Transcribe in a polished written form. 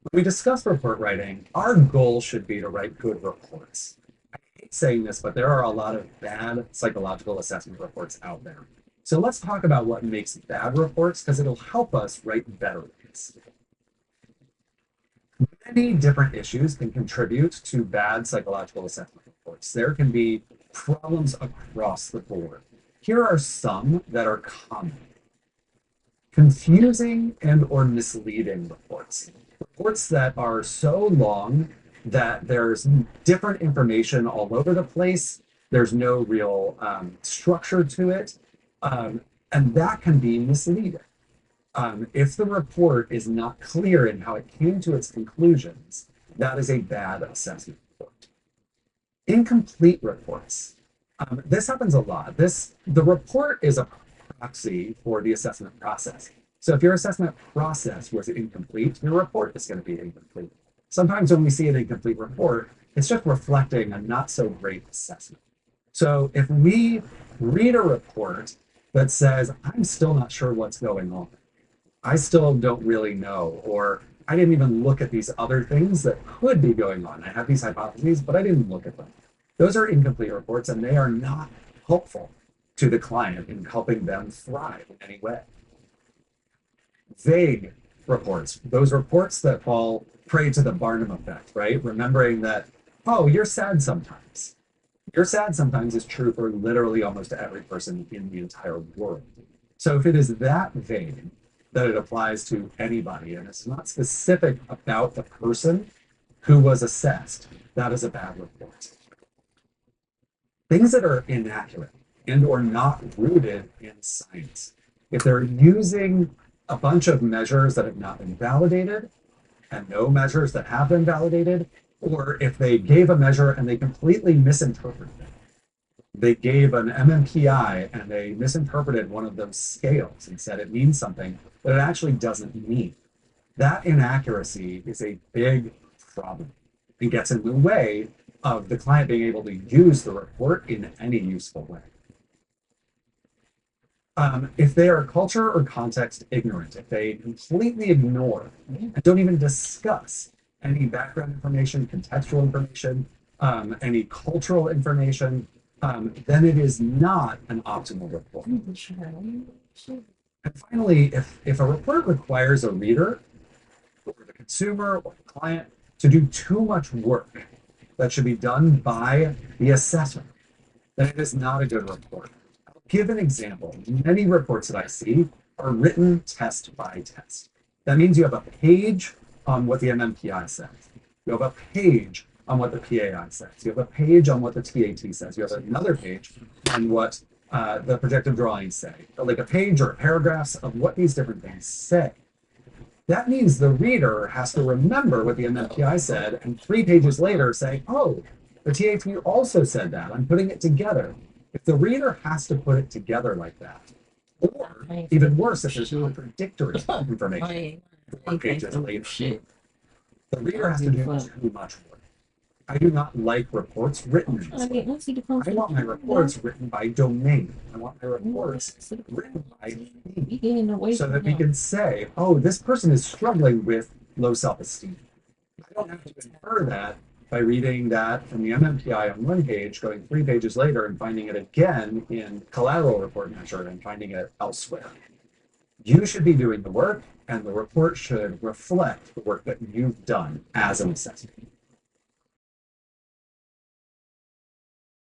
When we discuss report writing, our goal should be to write good reports. I hate saying this, but there are a lot of bad psychological assessment reports out there. So let's talk about what makes bad reports because it'll help us write better ones. Many different issues can contribute to bad psychological assessment reports. There can be problems across the board. Here are some that are common. Confusing and or misleading reports. Reports that are so long that there's different information all over the place. There's no real structure to it. And that can be misleading. If the report is not clear in how it came to its conclusions, that is a bad assessment report. Incomplete reports. This happens a lot. The report is a proxy for the assessment process. So if your assessment process was incomplete, your report is going to be incomplete. Sometimes when we see an incomplete report, it's just reflecting a not so great assessment. So if we read a report that says, I'm still not sure what's going on, I still don't really know, or I didn't even look at these other things that could be going on. I have these hypotheses, but I didn't look at them. Those are incomplete reports, and they are not helpful to the client in helping them thrive in any way. Vague reports, those reports that fall prey to the Barnum effect, right? Remembering that, oh, you're sad sometimes. You're sad sometimes is true for literally almost every person in the entire world. So if it is that vague that it applies to anybody and it's not specific about the person who was assessed, that is a bad report. Things that are inaccurate and or not rooted in science. If they're using a bunch of measures that have not been validated and no measures that have been validated, or if they gave a measure and they completely misinterpreted it. They gave an MMPI and they misinterpreted one of those scales and said it means something that it actually doesn't mean. That inaccuracy is a big problem and gets in the way of the client being able to use the report in any useful way. If they are culture or context ignorant, if they completely ignore and don't even discuss any background information, contextual information, any cultural information, then it is not an optimal report. And finally, if a report requires a reader or the consumer or the client to do too much work that should be done by the assessor, then it is not a good report. I'll give an example. Many reports that I see are written test by test. That means you have a page on what the MMPI says. You have a page on what the PAI says. You have a page on what the TAT says. You have another page on what the projective drawings say, like a page or paragraphs of what these different things say. That means the reader has to remember what the MMPI said and 3 pages later say, oh, the TAT also said that. I'm putting it together. If the reader has to put it together like that, or even worse, if there's contradictory information 4 pages later, the reader has to do too much work. I do not like reports written this way. I want my reports written by domain. I want my reports written by theme so that we can say, oh, this person is struggling with low self-esteem. I don't have to infer that by reading that from the MMPI on 1 page, going 3 pages later and finding it again in collateral report measure and finding it elsewhere. You should be doing the work, and the report should reflect the work that you've done as an assessment.